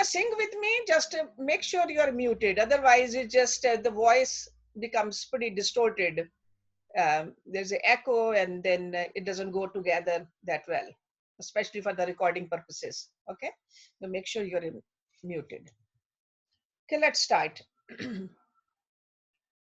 to sing with me, just make sure you are muted. Otherwise, it just the voice becomes pretty distorted. There's an echo, and then it doesn't go together that well, especially for the recording purposes. Okay, so make sure you're muted. Okay, let's start.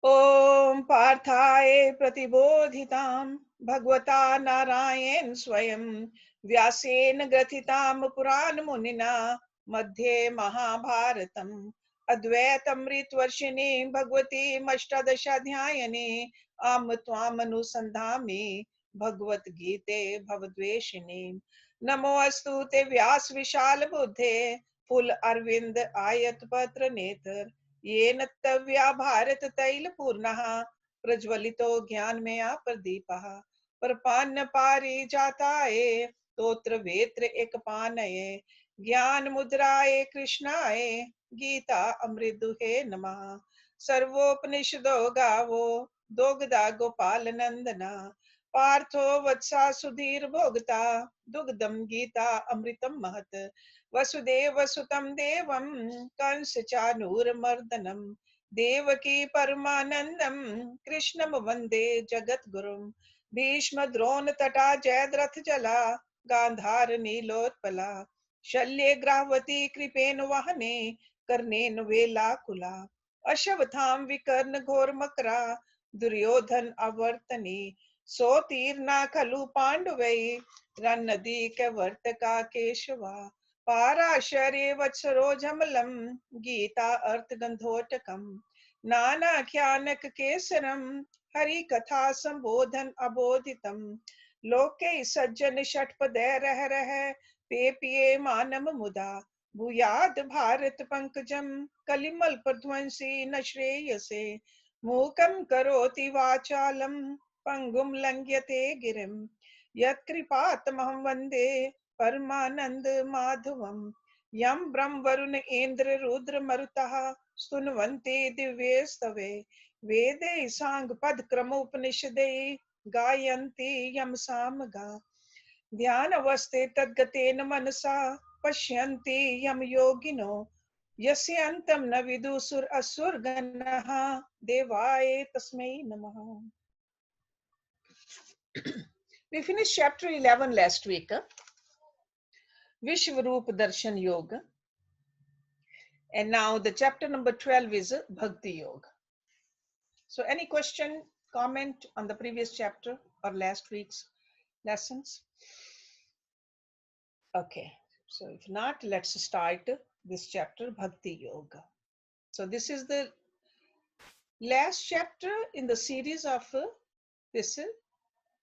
Om Parthaye Pratibodhitam Bhagavata Narayan Swayam Vyasen Grathitam Puran Munina Madhye Mahabharatam Advaitam Ritvarshini Bhagavati Mashtadashadhyayane Am Tvam Anusandhami Bhagavad Gita Bhavadveshini Namo Astu Te Vyas Vishal Buddhe Full Arvind Ayat Patra Netar येन तव्या भारत तैल पूर्णः प्रज्वलितो ज्ञान में प्रदीपः परपान्न पारी जाताये तोत्र वेत्र एक पानये ज्ञान मुद्राये कृष्णाये गीता अमृत दुहे नमः सर्वोपनिषदो गावो दोगदा गोपाल नंदना पार्थो वत्सा सुधीर भोगता दुग्धम गीता अमृतम महत वसुदेव सुतम देवम कंस चानूरमर्दनम देवकी परमानंदम कृष्णम वंदे जगत गुरुम भीष्म द्रोण तटा जयद्रथ जला गांधार नीलोत्पला शल्ये ग्राहवती कृपेन वहने कर्णेन वेलाकुला अश्वत्थाम विकर्ण घोर मकरा दुर्योधन अवर्तनी सोतीर्णा खलु पांडवै रन्नदी कैवर्तका केशवा पाराशरे वत्सरोजमलं गीता अर्थगंधोटकम नानाख्यानक केसरम हरि कथा संबोधन अबोधितम लोके सज्जन षटपदे रह रह पे पिए मानम मुदा भूयाद भारत पंकजम कलिमल प्रध्वंसी न श्रेयसे मूकं करोति वाचालम पंगुम लंघ्यते गिरिम यत्कृपातमहं वन्दे परमानंद माधवम यम ब्रह्म वरुण इंद्र रुद्र मरुतः स्तुन्वन्ते दिव्ये स्तवे वेदे सांग पद क्रम उपनिषदे गायन्ति यम सामगा ध्यान अवस्थे तद्गतेन मनसा पश्यन्ति यम योगिनो यस्य अन्तं न विदुसुर असुर गणः देवाय तस्मै नमः. We finished chapter 11 last week. Vishvaroop Darshan Yoga. And now the chapter number 12 is Bhakti Yoga. So any question, comment on the previous chapter or last week's lessons? Okay, so if not, let's start this chapter, Bhakti Yoga. So this is the last chapter in the series of this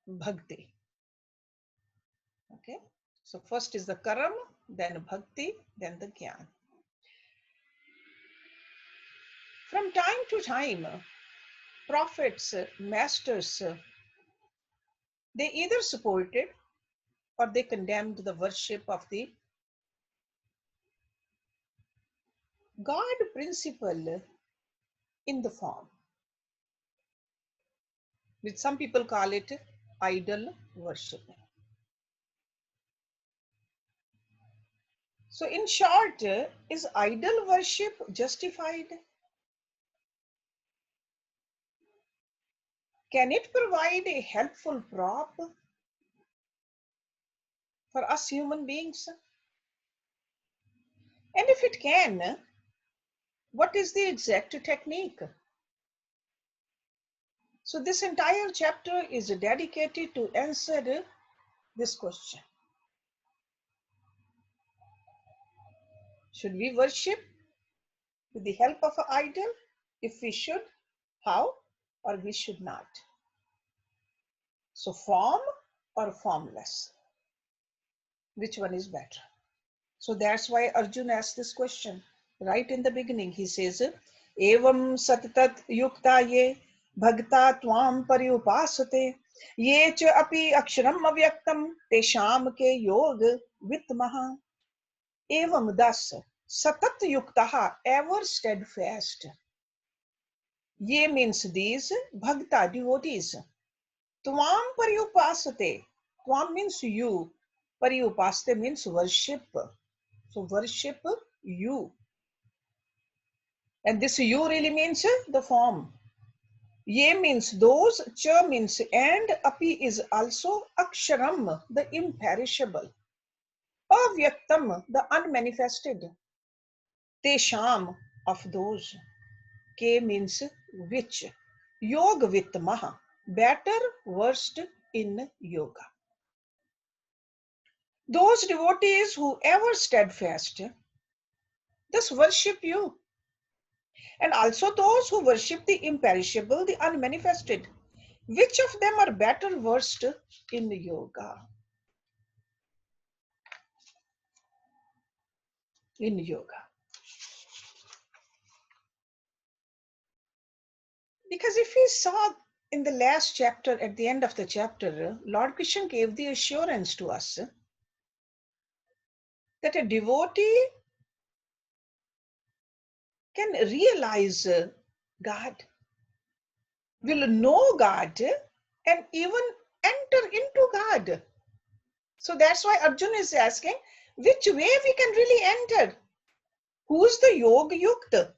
Bhakti. Okay, so first is the Karam, then Bhakti, then the Gyan. From time to time, prophets, masters, they either supported or they condemned the worship of the God principle in the form, which some people call it idol worship. So in short, is idol worship justified? Can it provide a helpful prop for us human beings? And if it can, what is the exact technique? So this entire chapter is dedicated to answer this question. Should we worship with the help of an idol? If we should, how? Or we should not? So form or formless? Which one is better? So that's why Arjuna asked this question. Right in the beginning, he says, Evam satatat yukta ye bhagta tvam paryupasate ye cha api aksharam avyaktam tesham ke yog vitmaha. Evam das satat yuktaha, ever steadfast. Ye means these, bhagta, devotees. Tvam paryupasate. Tvam means you. Paryupaste means worship. So worship you. And this you really means the form. Ye means those, cha means and, api is also aksharam, the imperishable. Avyaktam, the unmanifested. Tesham, of those. Ke means which. Yoga vitmaha, better versed in yoga. Those devotees who ever steadfast, thus worship you. And also those who worship the imperishable, the unmanifested. Which of them are better versed in yoga? In yoga. Because if we saw in the last chapter, at the end of the chapter, Lord Krishna gave the assurance to us that a devotee can realize God, will know God, and even enter into God. So that's why Arjuna is asking, which way we can really enter? Who's the Yoga Yukta?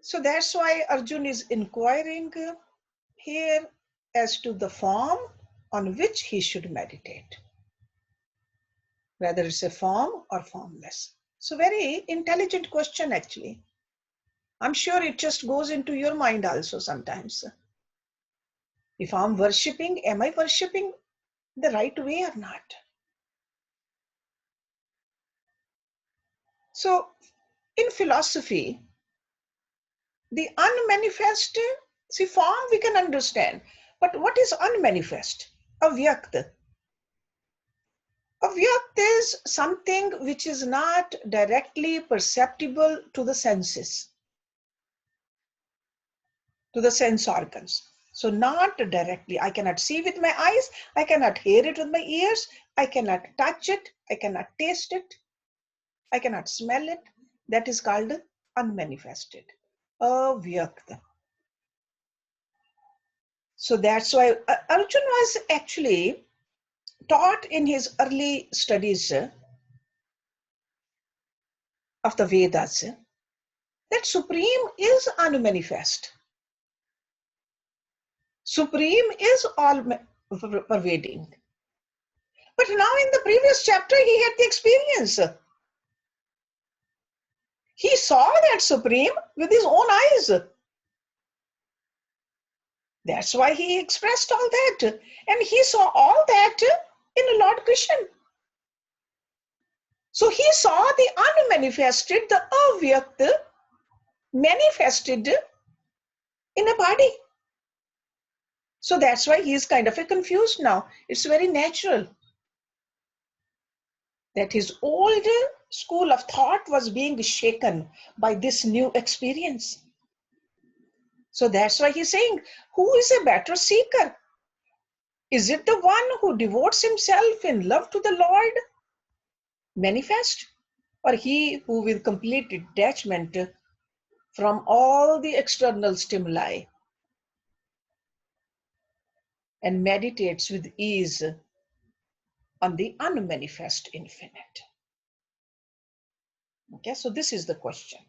So that's why Arjuna is inquiring here as to the form on which he should meditate, whether it's a form or formless. So very intelligent question actually. I'm sure it just goes into your mind also sometimes. If I'm worshipping, am I worshipping the right way or not? So in philosophy, the unmanifest, see, form we can understand, but what is unmanifest? Avyakt. Avyakt is something which is not directly perceptible to the senses, to the sense organs. So not directly. I cannot see with my eyes, I cannot hear it with my ears, I cannot touch it, I cannot taste it, I cannot smell it. That is called unmanifested. Avyakt. So that's why Arjuna was actually taught in his early studies of the Vedas that Supreme is unmanifest. Supreme is all pervading. But now in the previous chapter, he had the experience. He saw that Supreme with his own eyes. That's why he expressed all that. And he saw all that in Lord Krishna. So he saw the unmanifested, the avyakt, manifested in a body. So that's why he is kind of confused now. It's very natural that his old school of thought was being shaken by this new experience. So that's why he's saying, who is a better seeker? Is it the one who devotes himself in love to the Lord, manifest, or he who with complete detachment from all the external stimuli and meditates with ease on the unmanifest infinite? Okay, so this is the question.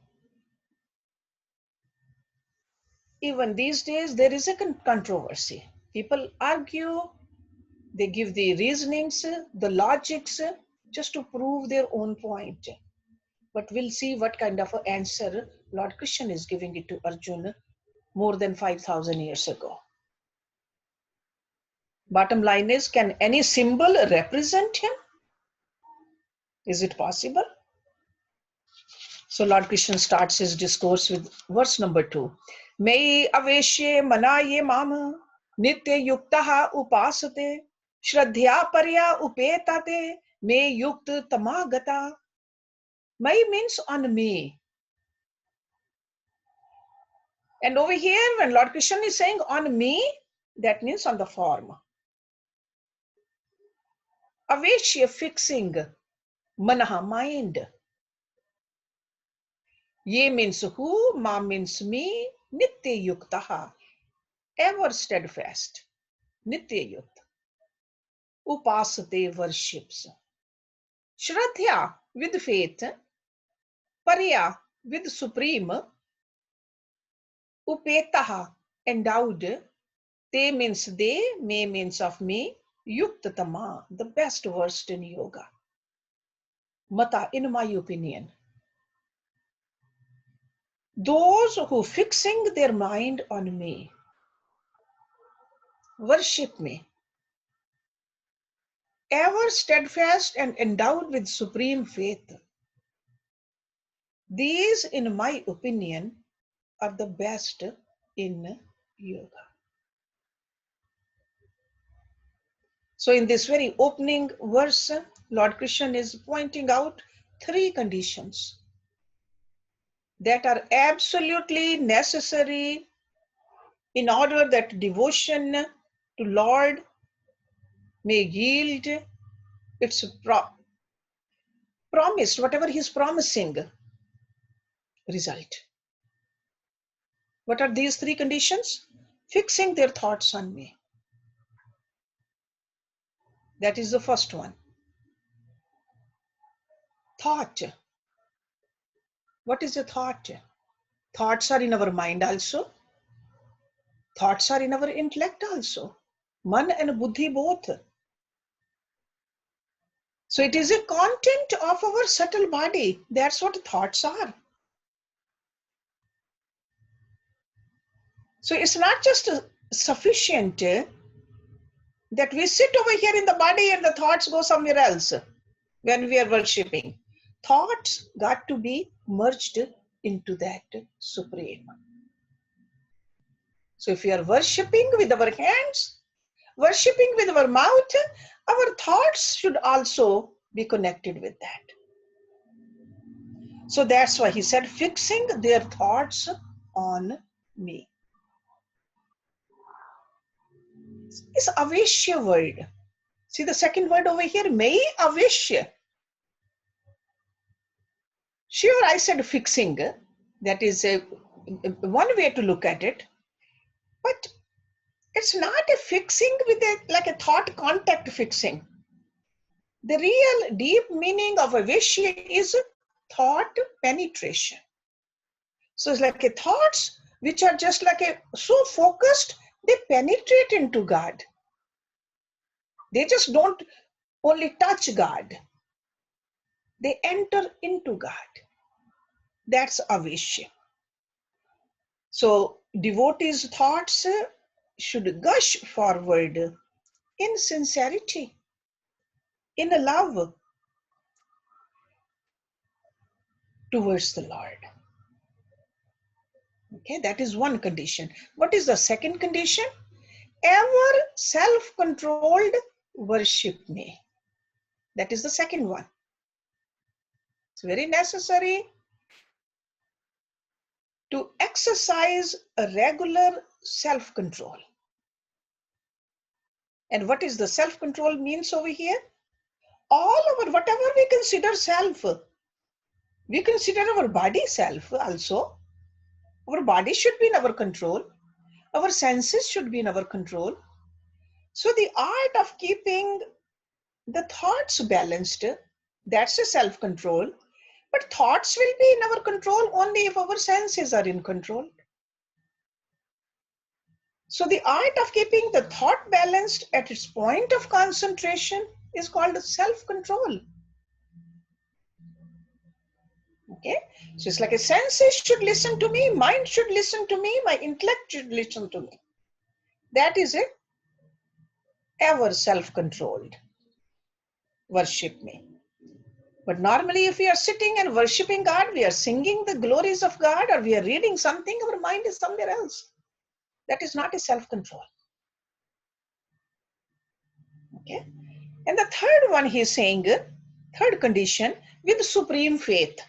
Even these days, there is a controversy. People argue, they give the reasonings, the logics, just to prove their own point. But we'll see what kind of an answer Lord Krishna is giving it to Arjuna more than 5,000 years ago. Bottom line is, can any symbol represent him? Is it possible? So Lord Krishna starts his discourse with verse number 2. Mei aveshye manaye mama nitya yuktaha upasate shraddhya parya upetate me yukt tamagata. Mai means on me. And over here, when Lord Krishna is saying on me, that means on the form. Aveshya, fixing, manaha, mind. Ye means who, ma means me, nitya yuktaha, ever steadfast, nitya yukta. Upasate, worships. Shraddha with faith, Parya with supreme, Upetaha endowed, Te means they, me means of me, Yuktatama, the best versed in yoga. Mata, in my opinion. Those who fixing their mind on me, worship me, ever steadfast and endowed with supreme faith. These, in my opinion, are the best in yoga. So in this very opening verse, Lord Krishna is pointing out 3 conditions that are absolutely necessary in order that devotion to Lord may yield its promised, whatever he is promising, result. What are these 3 conditions? Fixing their thoughts on me. That is the first one. Thought. What is a thought? Thoughts are in our mind also. Thoughts are in our intellect also. Man and buddhi both. So it is a content of our subtle body. That's what thoughts are. So it's not just sufficient that we sit over here in the body and the thoughts go somewhere else when we are worshipping. Thoughts got to be merged into that supreme. So if we are worshipping with our hands, worshipping with our mouth, our thoughts should also be connected with that. So that's why he said, fixing their thoughts on me. It's avishya word. See the second word over here, may avishya. Sure, I said fixing. That is one way to look at it. But it's not a fixing with like a thought contact fixing. The real deep meaning of avishya is thought penetration. So it's like a thoughts which are just like so focused, they penetrate into God. They just don't only touch God. They enter into God. That's avishya. So devotees' thoughts should gush forward in sincerity, in love towards the Lord. Okay, that is one condition. What is the second condition? Ever self-controlled worship me. That is the second one. It's very necessary to exercise a regular self-control. And what is the self-control means over here? All our, whatever we consider self, we consider our body self also. Our body should be in our control. Our senses should be in our control. So the art of keeping the thoughts balanced, that's a self-control. But thoughts will be in our control only if our senses are in control. So the art of keeping the thought balanced at its point of concentration is called self-control. Okay, so it's like a senses should listen to me, mind should listen to me, my intellect should listen to me. That is it. Ever self-controlled. Worship me. But normally if we are sitting and worshipping God, we are singing the glories of God or we are reading something, our mind is somewhere else. That is not a self-control. Okay. And the third one he is saying, third condition, with supreme faith.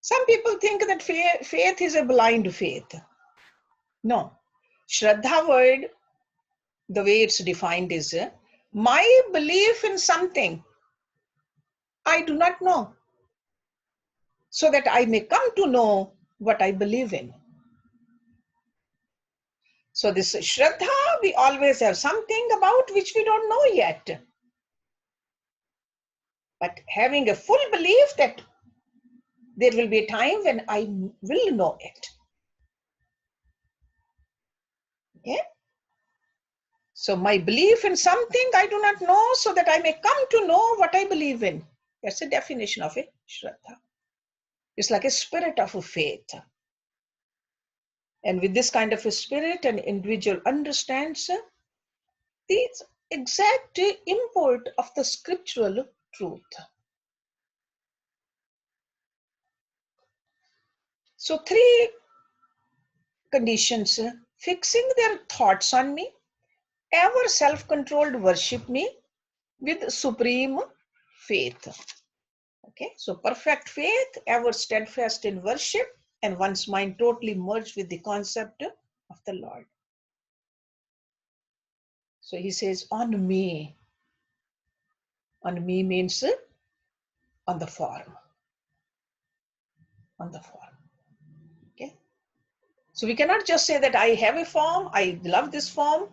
Some people think that faith is a blind faith. No. Shraddha word, the way it's defined is, my belief in something I do not know, so that I may come to know what I believe in. So this Shraddha, we always have something about which we don't know yet. But having a full belief that there will be a time when I will know it. Okay? So my belief in something I do not know, so that I may come to know what I believe in. That's the definition of a Shraddha. It's like a spirit of a faith. And with this kind of a spirit, an individual understands the exact import of the scriptural truth. So three conditions: fixing their thoughts on me, ever self-controlled worship me with supreme faith. Okay, so perfect faith, ever steadfast in worship, and one's mind totally merged with the concept of the Lord. So he says, on me. On me means on the form. On the form. Okay. So we cannot just say that I have a form, I love this form,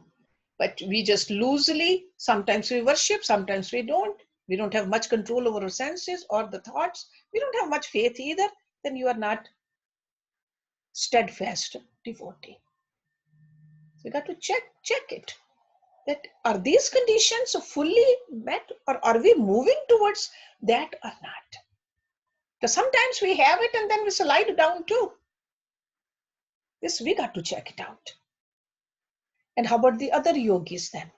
but we just loosely, sometimes we worship, sometimes we don't. We don't have much control over our senses or the thoughts. We don't have much faith either. Then you are not steadfast devotee. So you got to check it. That are these conditions fully met, or are we moving towards that or not? Because sometimes we have it and then we slide down too. This we got to check it out. And how about the other yogis then?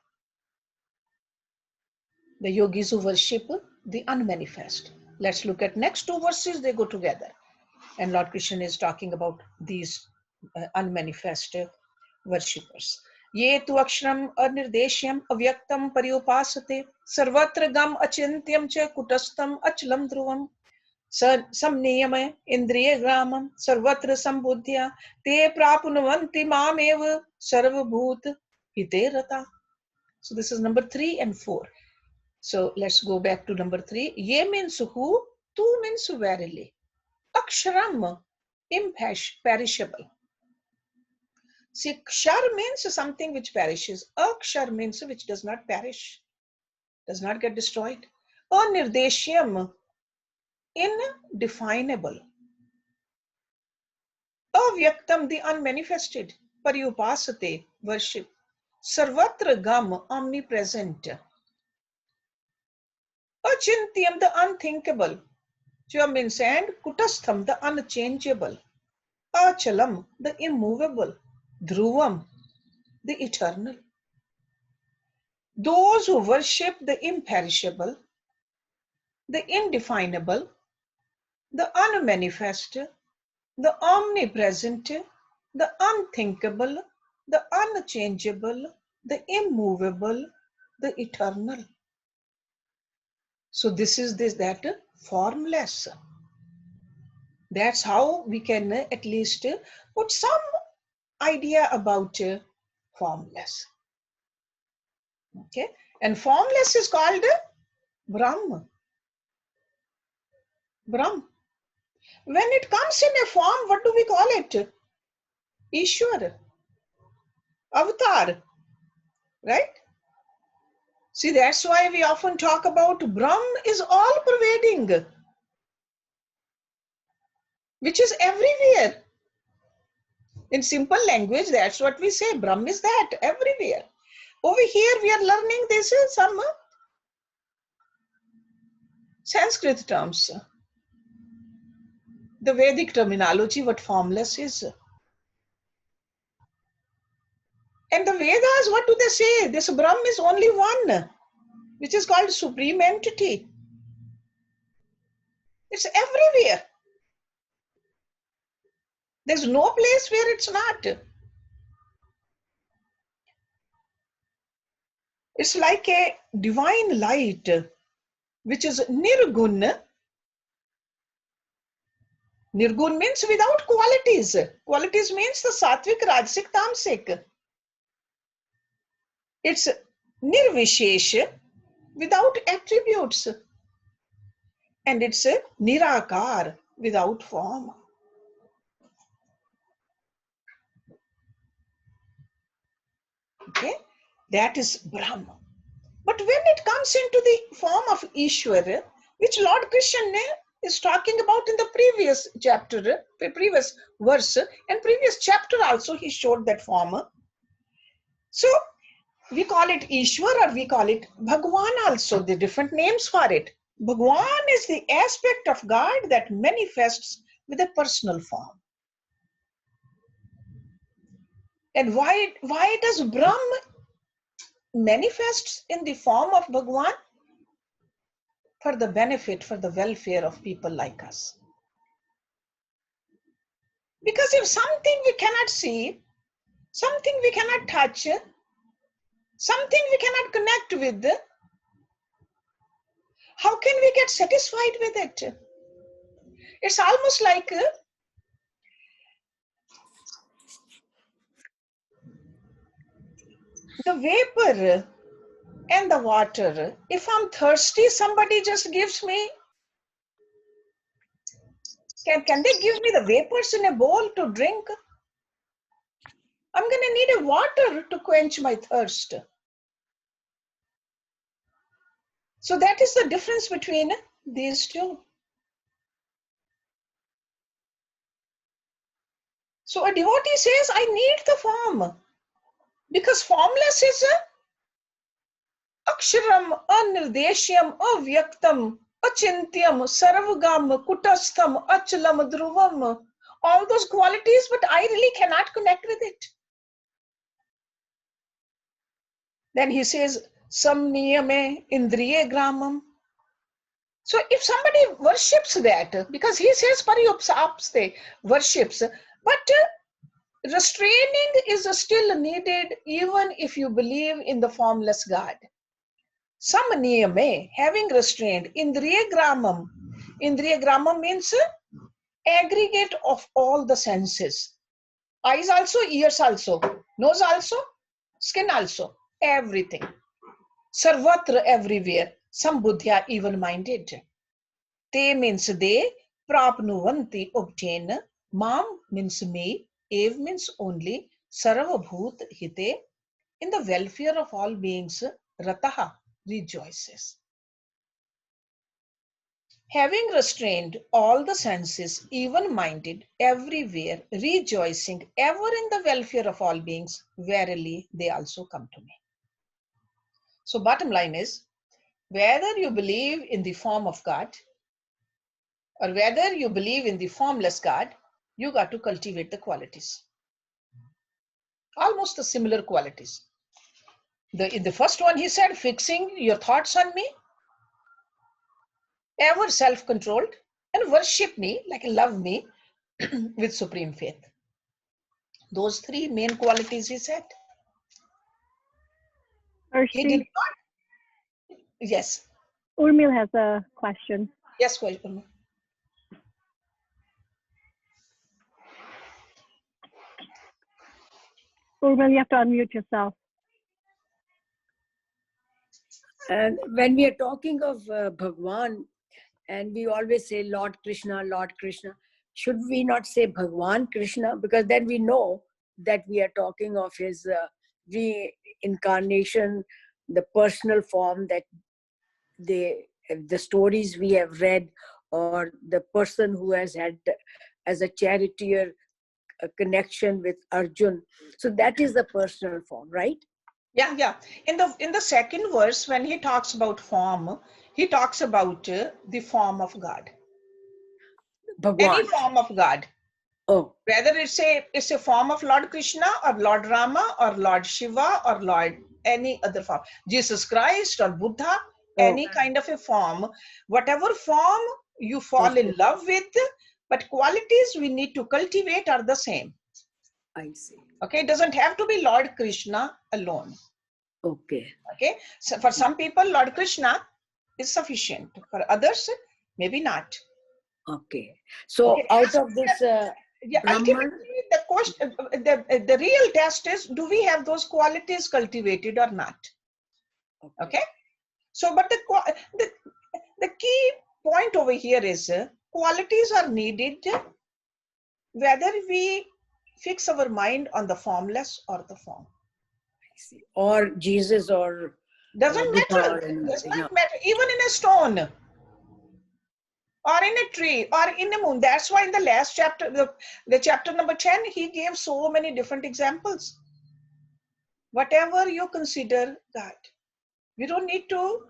The yogis who worship the unmanifest. Let's look at next two verses, they go together. And Lord Krishna is talking about these unmanifest worshippers. Ye tu aksharam anirdeshyam avyaktam paryupasate sarvatra gam achintyam cha kutastam achalam dhruvam samniyam indriya gramam sarvatra sambuddhya te prapunavanti mamev sarvabhut hite rata. So this is number 3 and 4. So let's go back to number 3. Ye means who, tu means verily. Aksharam, imperishable. See, kshar means something which perishes. Akshar means which does not perish, does not get destroyed. Anirdeshyam, indefinable. Avyaktam, the unmanifested. Paryupasate, worship. Sarvatra gam, omnipresent. Achintyam, the unthinkable. Jya means and. Kutastham, the unchangeable. Achalam, the immovable. Dhruvam, the eternal. Those who worship the imperishable, the indefinable, the unmanifest, the omnipresent, the unthinkable, the unchangeable, the immovable, the eternal. So this is that formless. That's how we can at least put some idea about formless. Okay, and formless is called Brahm. Brahm. When it comes in a form, what do we call it? Ishwar, Avatar, right? See, that's why we often talk about Brahm is all pervading, which is everywhere. In simple language, that's what we say. Brahm is that, everywhere. Over here, we are learning this is some Sanskrit terms. The Vedic terminology, what formless is. And the Vedas, what do they say? This Brahm is only one, which is called supreme entity. It's everywhere. There's no place where it's not. It's like a divine light, which is nirgun. Nirgun means without qualities. Qualities means the sattvic, rajasic, tamasic. It's nirvishesh, without attributes. And it's nirakar, without form. Okay, that is Brahma. But when it comes into the form of Ishwar, which Lord Krishna is talking about in the previous chapter, previous verse, and previous chapter also, he showed that form. So we call it Ishwar or we call it Bhagwan also, the different names for it. Bhagwan is the aspect of God that manifests with a personal form. And why does Brahm manifests in the form of Bhagwan? For the benefit, for the welfare of people like us. Because if something we cannot see, something we cannot touch, something we cannot connect with, how can we get satisfied with it? It's almost like the vapor and the water. If I'm thirsty, somebody just gives me, can they give me the vapors in a bowl to drink? I'm going to need a water to quench my thirst. So that is the difference between these two. So a devotee says, I need the form, because formless is aksharam, anirdeshyam, avyaktam, achintyam, sarvagam, kutastham, achalam, dhruvam. All those qualities, but I really cannot connect with it. Then he says, samniyame indriye gramam. So if somebody worships that, because he says pariyupsapste, worships, but restraining is still needed even if you believe in the formless God. Samaniyame, having restrained, indriya gramam. Indriya gramam means aggregate of all the senses. Eyes also, ears also, nose also, skin also, everything. Sarvatra, everywhere. Sambuddhya, even-minded. Te means they, prapnuvanti, obtain. Mam means me, ev means only. Sarvabhut hite, in the welfare of all beings, rataha, rejoices. Having restrained all the senses, even-minded, everywhere, rejoicing ever in the welfare of all beings, verily they also come to me. So bottom line is, whether you believe in the form of God or whether you believe in the formless God, you got to cultivate the qualities. Almost the similar qualities. In the first one, he said, fixing your thoughts on me, ever self-controlled, and worship me, like love me, with supreme faith. Those three main qualities he said. He did not. Yes. Urmil has a question. Yes, question. Urmil, you have to unmute yourself. And when we are talking of Bhagwan, and we always say Lord Krishna, should we not say Bhagwan Krishna? Because then we know that we are talking of his reincarnation, the personal form that the stories we have read, or the person who has had as a charioteer a connection with Arjun. So that is the personal form, right? Yeah. In the second verse, when he talks about form, he talks about the form of God. Bhagwan. Any form of God. Oh. Whether it's a form of Lord Krishna or Lord Rama or Lord Shiva or Lord any other form. Jesus Christ or Buddha, any kind of a form. Whatever form you fall in love with, but qualities we need to cultivate are the same. I see. Okay, it doesn't have to be Lord Krishna alone. Okay. Okay, so for some people, Lord Krishna is sufficient. For others, maybe not. Okay. So Okay. out of this Ultimately, the question, the real test is, do we have those qualities cultivated or not? Okay. So, but the key point over here is qualities are needed whether we fix our mind on the formless or the form. or Jesus or Doesn't Buddha. matter. Does not matter. Even in a stone, or in a tree, or in the moon. That's why in the last chapter, the chapter number 10, he gave so many different examples. Whatever you consider God. We don't need to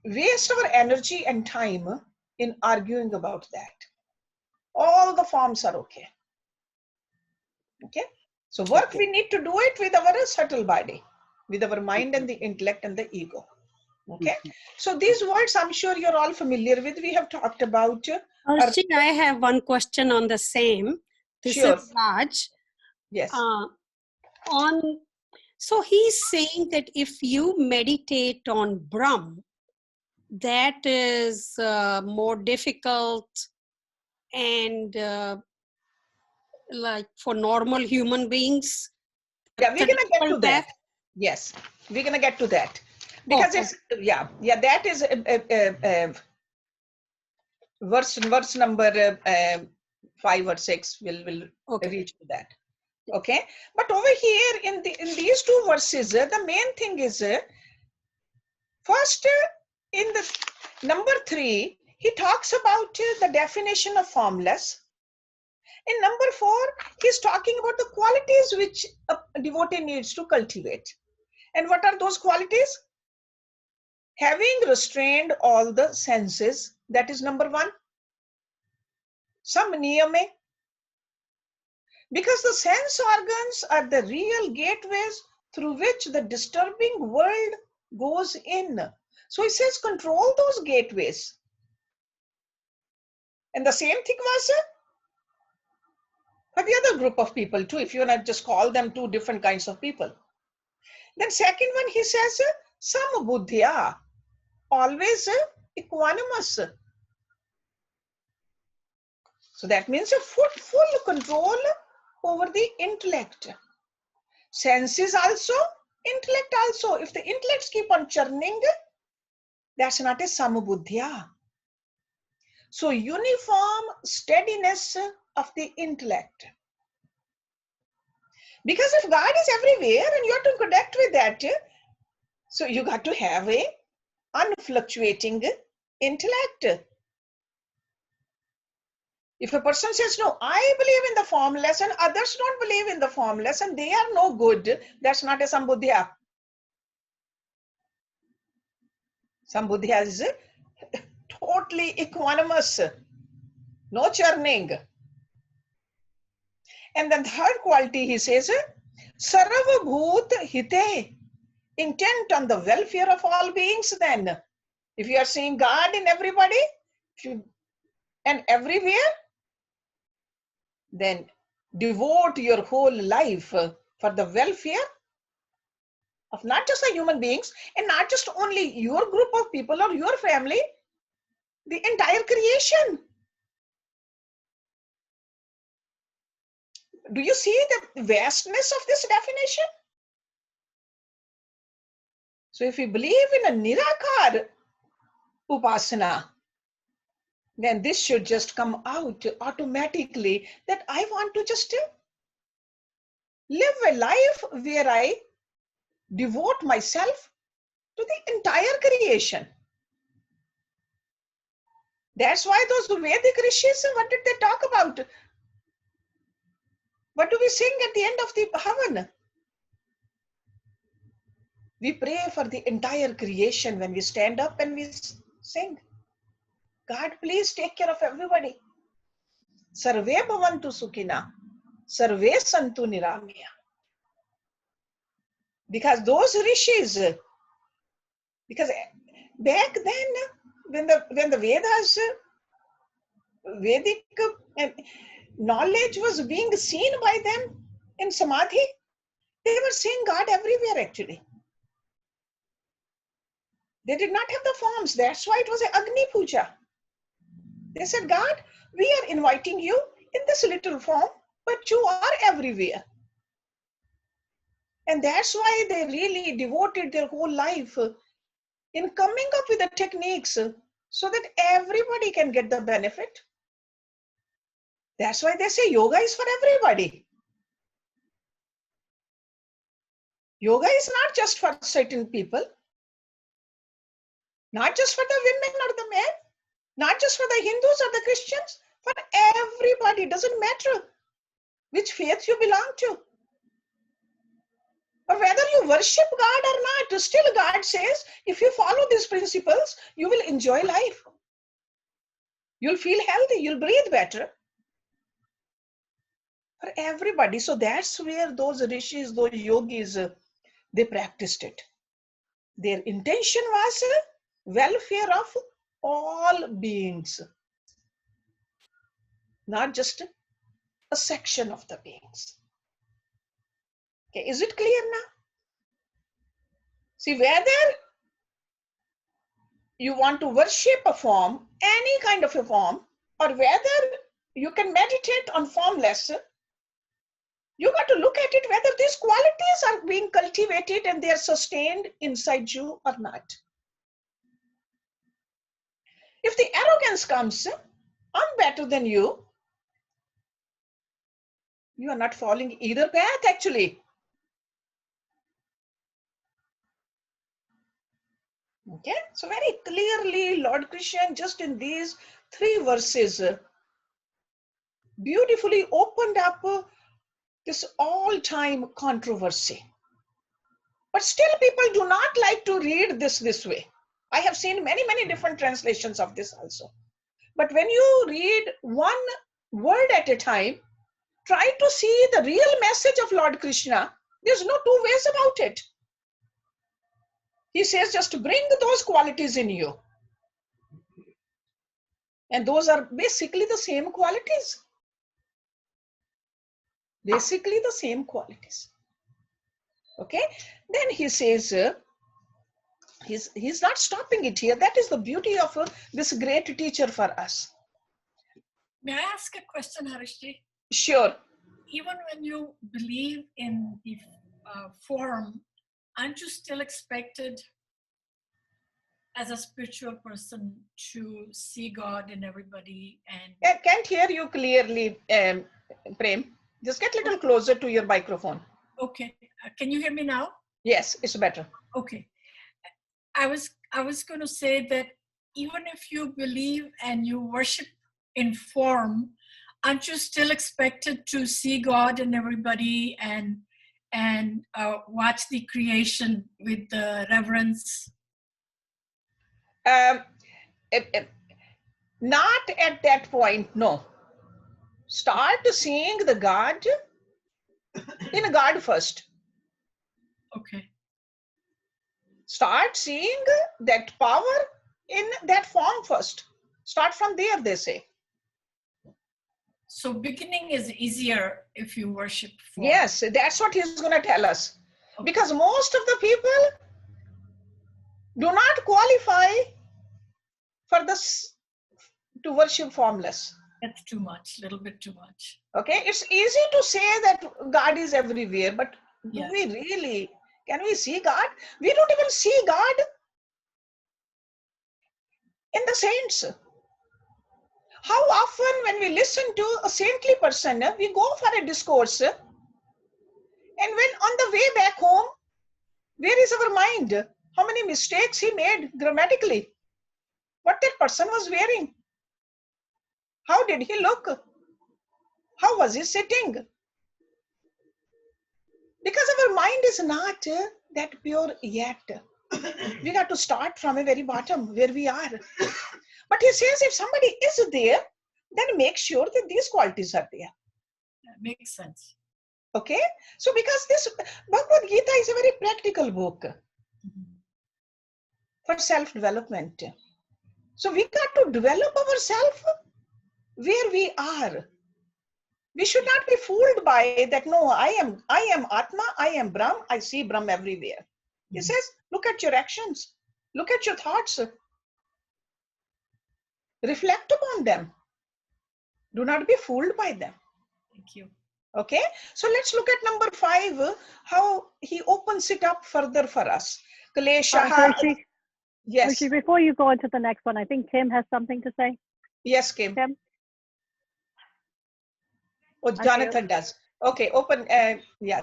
waste our energy and time in arguing about that. All the forms are okay. Okay? So work, we need to do it with our subtle body, with our mind and the intellect and the ego. Okay? So these words I'm sure you're all familiar with. We have talked about. Hershji, I have one question on the same. This Sure. is Raj. Yes. So he's saying that if you meditate on Brahm, that is more difficult and like for normal human beings. Yeah, we're gonna get to that. Yes, we're gonna get to that because it's that is verse number 5 or 6. We'll reach to that. Okay, but over here in these two verses, the main thing is first in the number 3, he talks about the definition of formless. In number 4, he's talking about the qualities which a devotee needs to cultivate. And what are those qualities? Having restrained all the senses, that is number 1. Some niyame. Because the sense organs are the real gateways through which the disturbing world goes in. So he says control those gateways. And the same thing was for the other group of people too, if you want to just call them two different kinds of people. Then second one, he says, some buddhya, always equanimous. So that means a full control over the intellect. Senses also, intellect also. If the intellects keep on churning, that's not a sambuddhya. So uniform steadiness of the intellect. Because if God is everywhere and you have to connect with that, so you got to have a unfluctuating intellect. If a person says, no, I believe in the formless and others don't believe in the formless and they are no good, that's not a sambuddhya. Sambuddhya is totally equanimous, no churning. And then third quality, he says, sarva bhut hite, intent on the welfare of all beings. Then if you are seeing God in everybody and everywhere, then devote your whole life for the welfare of not just the human beings and not just only your group of people or your family, the entire creation. Do you see the vastness of this definition? So if we believe in a Nirakar Upasana, then this should just come out automatically that I want to just live a life where I devote myself to the entire creation. That's why those Vedic rishis, what did they talk about? What do we sing at the end of the Havan? We pray for the entire creation when we stand up and we sing. God, please take care of everybody. Sarve bhavantu sukhina, sarve santu niramya. Because those rishis, because back then, when the Vedas, Vedic knowledge was being seen by them in Samadhi, they were seeing God everywhere actually. They did not have the forms. That's why it was a Agni Puja. They said, God, we are inviting you in this little form, but you are everywhere. And that's why they really devoted their whole life in coming up with the techniques so that everybody can get the benefit. That's why they say yoga is for everybody. Yoga is not just for certain people, not just for the women or the men, not just for the Hindus or the Christians, for everybody. It doesn't matter which faith you belong to, or whether you worship God or not. Still God says, if you follow these principles, you will enjoy life. You'll feel healthy, you'll breathe better. For everybody. So that's where those rishis, those yogis, they practiced it. Their intention was welfare of all beings, not just a section of the beings. Okay, is it clear now? See, whether you want to worship a form, any kind of a form, or whether you can meditate on formless, you got to look at it whether these qualities are being cultivated and they are sustained inside you or not. If the arrogance comes, I'm better than you, you are not following either path actually. Okay, so very clearly Lord Krishna just in these 3 verses beautifully opened up this all-time controversy. But still people do not like to read this way. I have seen many different translations of this also. But when you read one word at a time, try to see the real message of Lord Krishna. There's no 2 ways about it. He says just bring those qualities in you. And those are basically the same qualities. Basically the same qualities. Okay. Then he says, he's not stopping it here. That is the beauty of this great teacher for us. May I ask a question, Harshji? Sure. Even when you believe in the form, aren't you still expected as a spiritual person to see God in everybody? And I can't hear you clearly, Prem. Just get a little closer to your microphone. okay, can you hear me now? Yes, it's better. Okay, I was going to say that even if you believe and you worship in form, aren't you still expected to see God in everybody and watch the creation with reverence? Not at that point, no. Start seeing the God in God first. Okay. Start seeing that power in that form first. Start from there, they say. So beginning is easier if you worship form. Yes, that's what he's going to tell us. Okay. Because most of the people do not qualify for this to worship formless. That's too much, a little bit too much. Okay, it's easy to say that God is everywhere, but do Yes. we really, can we see God? We don't even see God in the saints. How often when we listen to a saintly person, we go for a discourse, and when on the way back home, where is our mind? How many mistakes he made grammatically? What that person was wearing? How did he look? How was he sitting? Because our mind is not that pure yet. We got to start from a very bottom where we are. But he says if somebody is there, then make sure that these qualities are there. That makes sense. Okay? So because this Bhagavad Gita is a very practical book for self-development. So we got to develop ourselves where we are. We should not be fooled by that. No, I am Atma, I am Brahm, I see Brahm everywhere. He says, look at your actions, look at your thoughts, reflect upon them. Do not be fooled by them. Thank you. Okay, so let's look at number 5, how he opens it up further for us. Kaleshaha. Yes. Hershey, before you go on to the next one, I think Tim has something to say. Yes, Kim. Tim? Oh, Jonathan does. Okay, open. Yes. Yeah.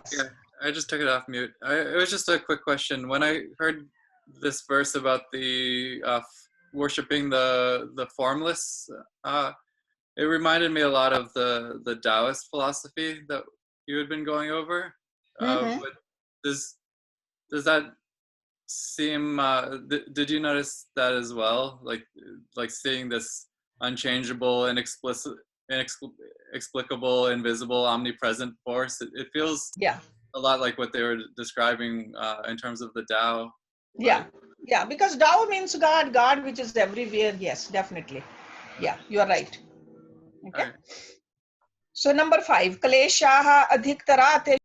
I just took it off mute. It was just a quick question. When I heard this verse about the worshiping the formless, it reminded me a lot of the Taoist philosophy that you had been going over. Mm-hmm. But does that seem? Did you notice that as well? Like seeing this unchangeable, inexplicable, invisible, omnipresent force. It feels Yeah. a lot like what they were describing in terms of the Tao. Yeah. Yeah. Because Tao means God, God which is everywhere. Yes, definitely. Yeah, you are right. Okay. Right. So number 5, Kaleshaha Adhiktarate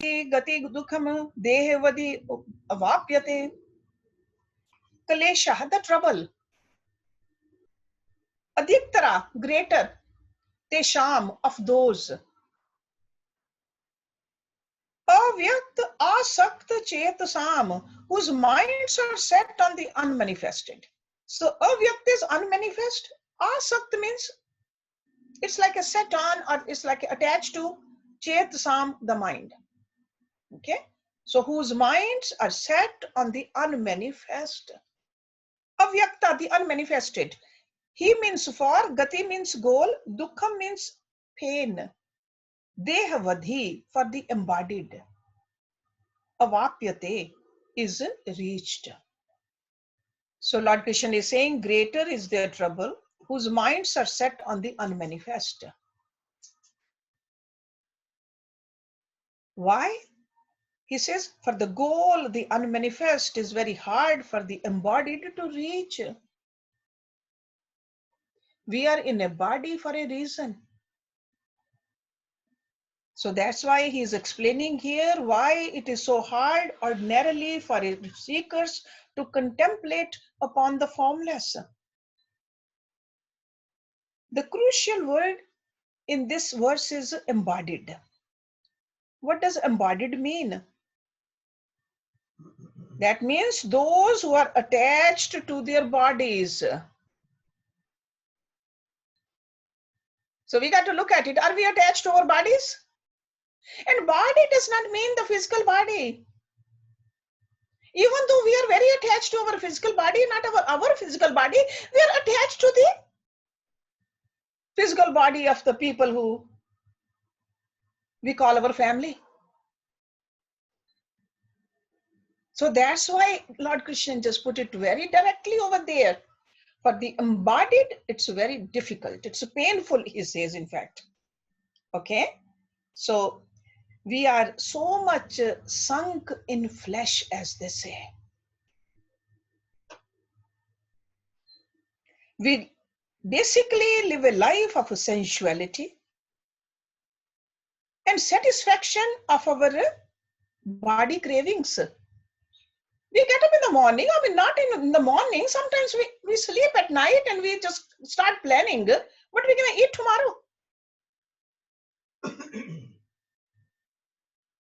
Gati Dukham Dehevadi Avapyate. Kaleshaha, the trouble. Adhiktara, greater. Tesham, of those. Avyakt Asakt Chetasam, whose minds are set on the unmanifested. So avyakt is unmanifest. Asakt means it's like a set on, or it's like attached to Chetasam, the mind. Okay, so whose minds are set on the unmanifest. Avyakta, the unmanifested. He means for, Gati means goal, Dukha means pain, Dehavadhi for the embodied, Avapyate is reached. So Lord Krishna is saying greater is their trouble whose minds are set on the unmanifest. Why? He says for the goal, the unmanifest is very hard for the embodied to reach. We are in a body for a reason. So that's why he is explaining here why it is so hard ordinarily for seekers to contemplate upon the formless. The crucial word in this verse is embodied. What does embodied mean? That means those who are attached to their bodies. So we got to look at it. Are we attached to our bodies? And body does not mean the physical body. Even though we are very attached to our physical body, not our physical body, we are attached to the physical body of the people who we call our family. So that's why Lord Krishna just put it very directly over there. For the embodied, it's very difficult. It's painful, he says, in fact. Okay? So we are so much sunk in flesh, as they say. We basically live a life of sensuality and satisfaction of our body cravings. We get up in the morning, I mean, not in the morning, sometimes we sleep at night and we just start planning what we're going to eat tomorrow.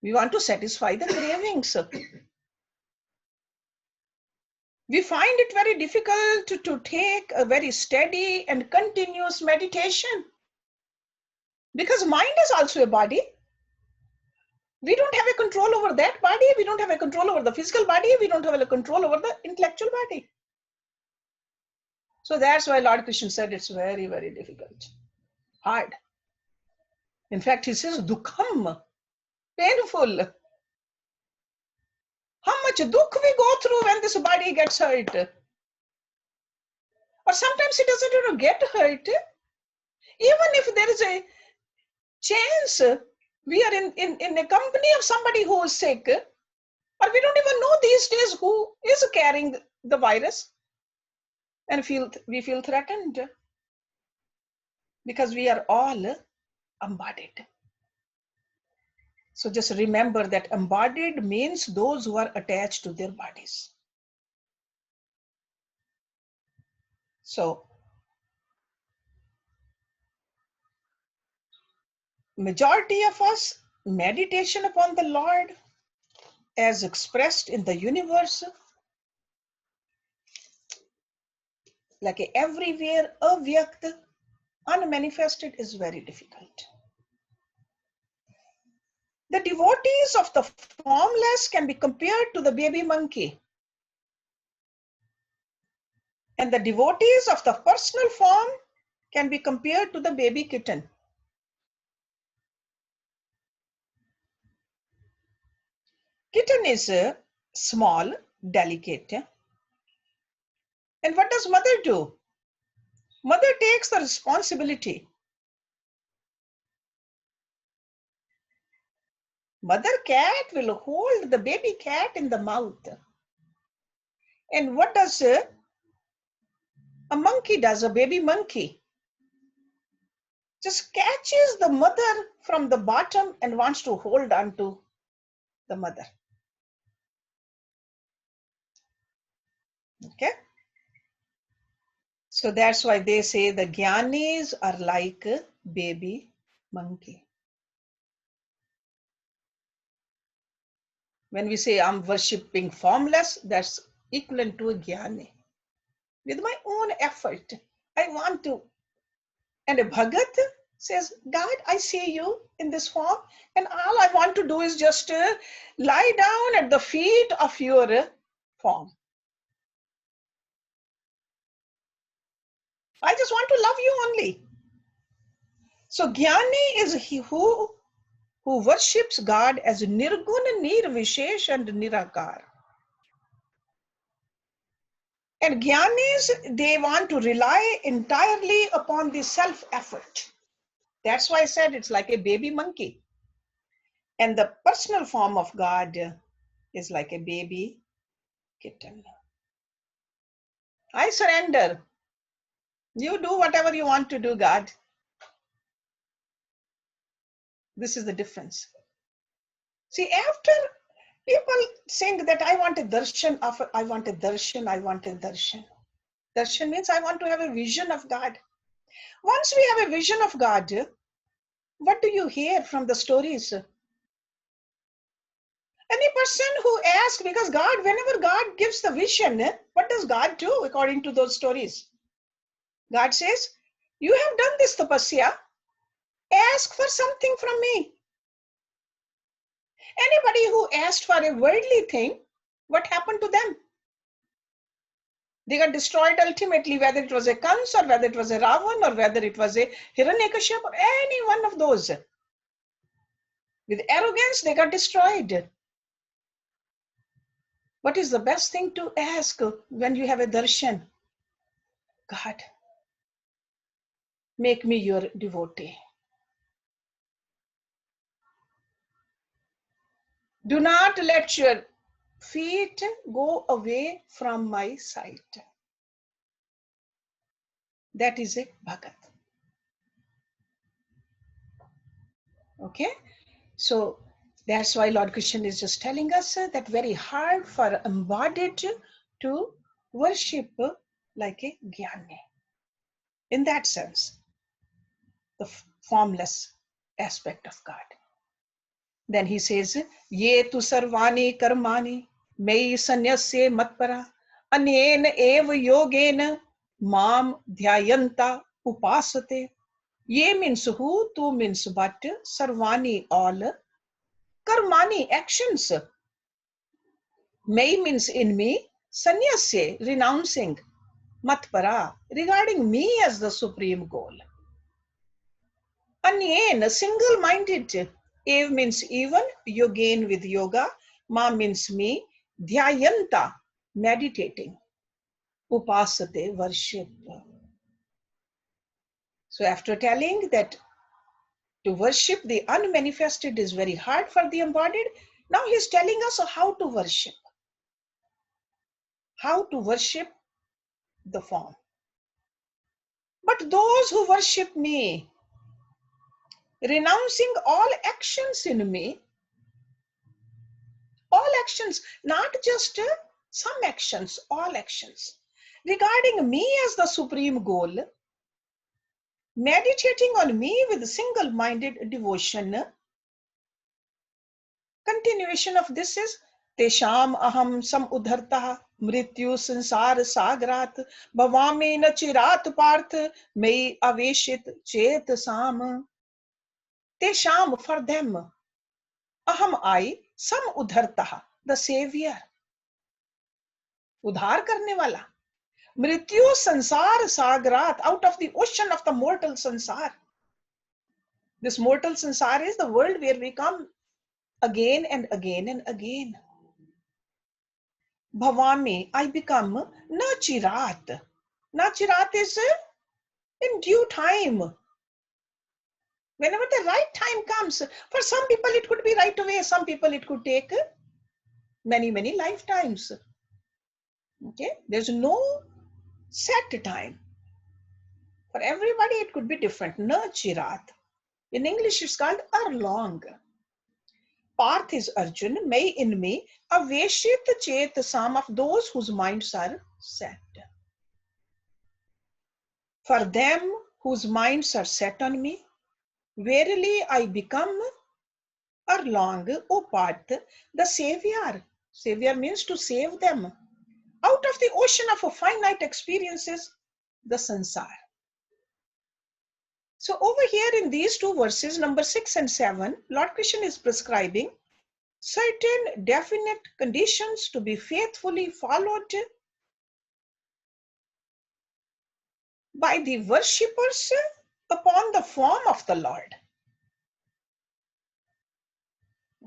We want to satisfy the cravings. We find it very difficult to take a very steady and continuous meditation because mind is also a body. We don't have a control over that body. We don't have a control over the physical body. We don't have a control over the intellectual body. So that's why Lord Krishna said it's very, very difficult, hard. In fact, he says, dukham, painful. How much dukh we go through when this body gets hurt. Or sometimes it doesn't even get hurt. Even if there is a chance we are in a company of somebody who is sick, or we don't even know these days who is carrying the virus, and we feel threatened because we are all embodied. So just remember that embodied means those who are attached to their bodies. So majority of us, meditation upon the Lord as expressed in the universe, like everywhere, avyakt, unmanifested, is very difficult. The devotees of the formless can be compared to the baby monkey. And the devotees of the personal form can be compared to the baby kitten. Kitten is small, delicate. And what does mother do? Mother takes the responsibility. Mother cat will hold the baby cat in the mouth. And what does a monkey does, a baby monkey? Just catches the mother from the bottom and wants to hold on to the mother. Okay? So that's why they say the Gyanis are like a baby monkey. When we say I'm worshipping formless, that's equivalent to a Gyani. With my own effort, I want to. And a Bhagat says, God, I see you in this form, and all I want to do is just lie down at the feet of your form. I just want to love you only. So Gyani is he who worships God as Nirguna, Nirvishesh, and Nirakar. And Gyanis, they want to rely entirely upon the self-effort. That's why I said it's like a baby monkey. And the personal form of God is like a baby kitten. I surrender. You do whatever you want to do, God. This is the difference. See, after people think that I want a darshan, I want a darshan, I want a darshan. Darshan means I want to have a vision of God. Once we have a vision of God, what do you hear from the stories? Any person who asks, because God, whenever God gives the vision, what does God do according to those stories? God says, you have done this tapasya, ask for something from me. Anybody who asked for a worldly thing, what happened to them? They got destroyed ultimately, whether it was a Kans or whether it was a Ravan or whether it was a Hiranyakashipu or any one of those. With arrogance, they got destroyed. What is the best thing to ask when you have a darshan? God, make me your devotee. Do not let your feet go away from my sight. That is a Bhagat. Okay? So that's why Lord Krishna is just telling us that very hard for embodied to worship like a Jnani. In that sense, the formless aspect of God. Then he says, Ye tu sarvani karmani mei sanyasya matpara anyen eva yogena mam dhyayanta upasate. Ye means who, tu means what, sarvani all, karmani actions. Mei means in me, sanyasya renouncing, matpara regarding me as the supreme goal. Anyen single-minded. Ev means even, yogain with yoga, ma means me, dhyayanta meditating, upasate worship. So after telling that to worship the unmanifested is very hard for the embodied, now he's telling us how to worship. How to worship the form. But those who worship me, renouncing all actions in me, all actions, not just some actions, all actions, regarding me as the supreme goal, meditating on me with single-minded devotion. Continuation of this is Tesham aham sam udharta mrityu sansar sagrat bhavame na chirat parth mei aveshit chet sam. Tesham, for them, aham I, sam udhartah, the savior, udhar karne wala. Mrityu sansar sagrat, out of the ocean of the mortal sansar. This mortal sansar is the world where we come again and again and again. Bhavami, I become nachirat. Nachirat is in due time. Whenever the right time comes, for some people it could be right away, some people it could take many, many lifetimes. Okay, there's no set time. For everybody it could be different. Nachirat. In English it's called arlong. Parth is Arjun, may in me, aveshit chet sam, of those whose minds are set. For them whose minds are set on me, verily I become Arlong, O Parth, the savior. Savior means to save them out of the ocean of finite experiences, the sansar. So over here in these two verses, number 6 and 7, Lord Krishna is prescribing certain definite conditions to be faithfully followed by the worshippers upon the form of the Lord.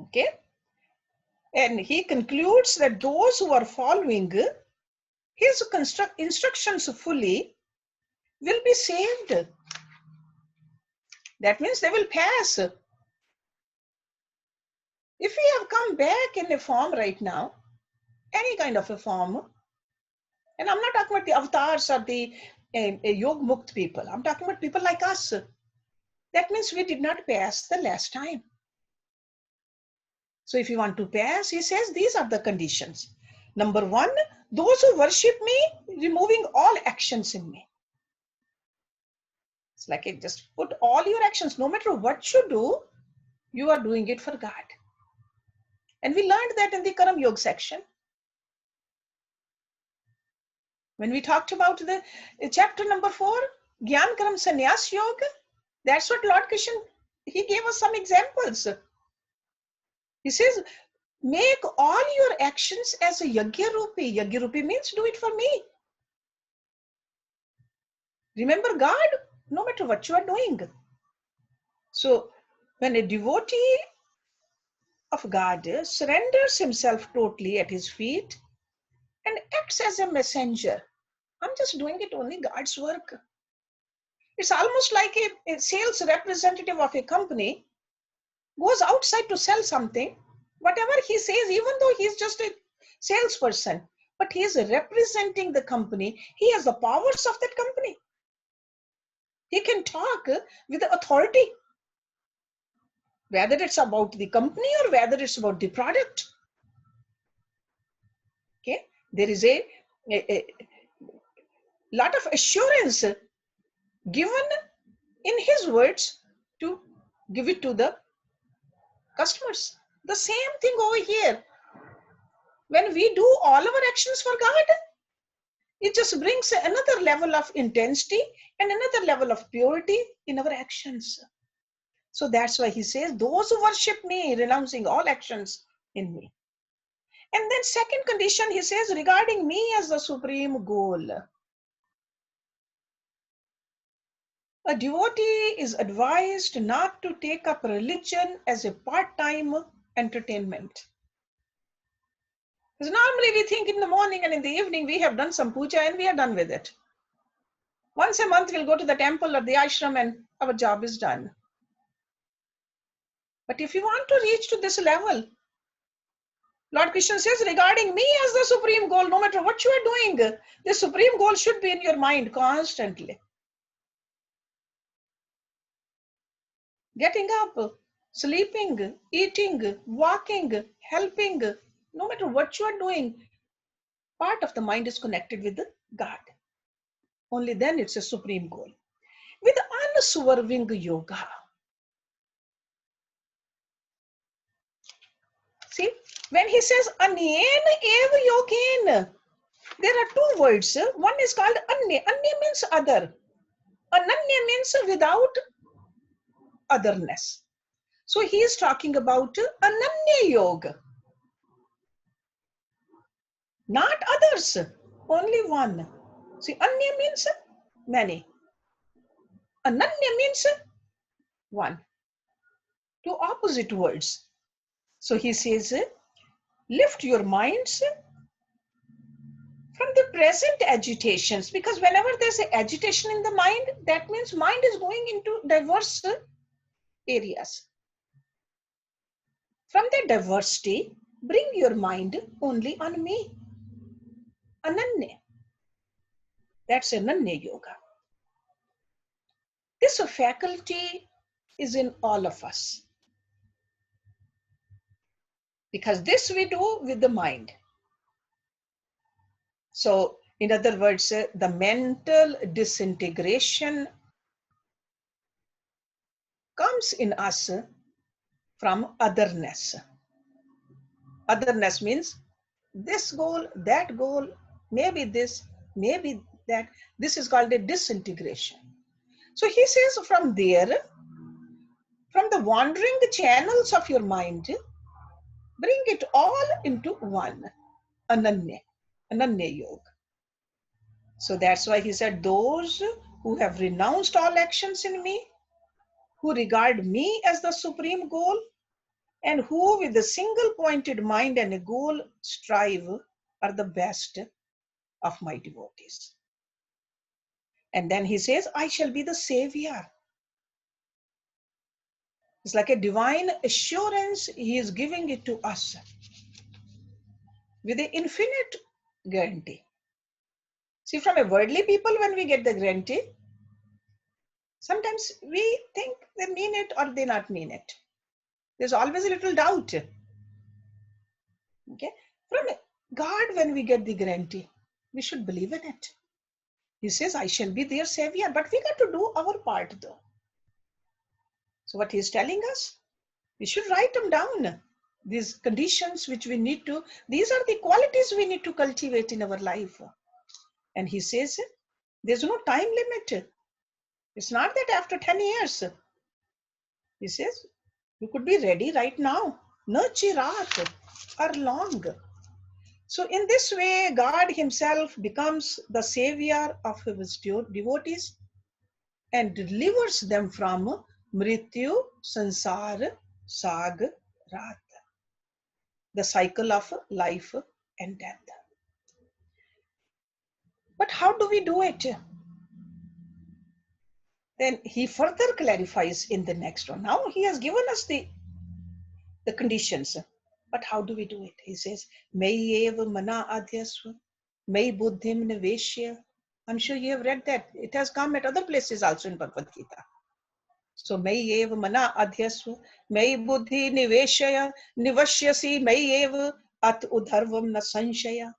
Okay? And he concludes that those who are following his instructions fully will be saved. That means they will pass. If we have come back in a form right now, any kind of a form, and I'm not talking about the avatars or the Yog Mukt people, I'm talking about people like us. That means we did not pass the last time. So if you want to pass, he says these are the conditions. Number 1, those who worship me, removing all actions in me. It's like it just put all your actions, no matter what you do, you are doing it for God. And we learned that in the Karam Yoga section. When we talked about the chapter number 4, Gyan Karam Sannyas Yoga, that's what Lord Krishna, he gave us some examples. He says, make all your actions as a Yagya-rupi. Yagya-rupi means do it for me. Remember God, no matter what you are doing. So when a devotee of God surrenders himself totally at his feet and acts as a messenger, I'm just doing it only God's work. It's almost like a sales representative of a company goes outside to sell something. Whatever he says, even though he's just a salesperson, but he is representing the company. He has the powers of that company. He can talk with authority, whether it's about the company or whether it's about the product. Okay, there is a lot of assurance given in his words to give it to the customers. The same thing over here. When we do all our actions for God, it just brings another level of intensity and another level of purity in our actions. So that's why he says, those who worship me, renouncing all actions in me. And then second condition, he says, regarding me as the supreme goal. A devotee is advised not to take up religion as a part-time entertainment. Because normally we think in the morning and in the evening we have done some puja and we are done with it. Once a month we'll go to the temple or the ashram and our job is done. But if you want to reach to this level, Lord Krishna says, regarding me as the supreme goal, no matter what you are doing, the supreme goal should be in your mind constantly. Getting up, sleeping, eating, walking, helping, no matter what you are doing, part of the mind is connected with God. Only then it's a supreme goal. With unswerving yoga. See, when he says anyen ev yogen, there are two words. One is called anya. Anya means other. Ananya means without otherness. So he is talking about Ananya Yoga. Not others, only one. See, Anya means many. Ananya means one. Two opposite words. So he says, lift your minds from the present agitations, because whenever there's an agitation in the mind, that means mind is going into diverse areas. From the diversity, bring your mind only on me. Ananya. That's Ananya Yoga. This faculty is in all of us, because this we do with the mind. So, in other words, the mental disintegration comes in us from otherness. Otherness means this goal, that goal, maybe this, maybe that. This is called a disintegration. So he says from there, from the wandering channels of your mind, bring it all into one. Ananya, Ananya Yoga. So that's why he said, those who have renounced all actions in me, who regard me as the supreme goal, and who with a single pointed mind and a goal strive, are the best of my devotees. And then he says, I shall be the savior. It's like a divine assurance he is giving it to us with the infinite guarantee. See, from a worldly people, when we get the guarantee, sometimes we think they mean it or they not mean it. There's always a little doubt. Okay? From God, when we get the guarantee, we should believe in it. He says, I shall be their savior, but we got to do our part though. So what he's telling us, we should write them down. These conditions which we need to, these are the qualities we need to cultivate in our life. And he says, there's no time limit. It's not that after 10 years. He says, you could be ready right now. No chirat, or long. So in this way, God himself becomes the savior of his devotees and delivers them from mrityu, sansar, sag, rat, the cycle of life and death. But how do we do it? Then he further clarifies in the next one. Now he has given us the conditions. But how do we do it? He says, Mai eva mana adhyasva, Mai buddhim niveshya. I'm sure you have read that. It has come at other places also in Bhagavad Gita. So, Mai eva mana adhyasva, Mai buddhi niveshya, nivashyasi, Mai eva at udharvam na sanshaya.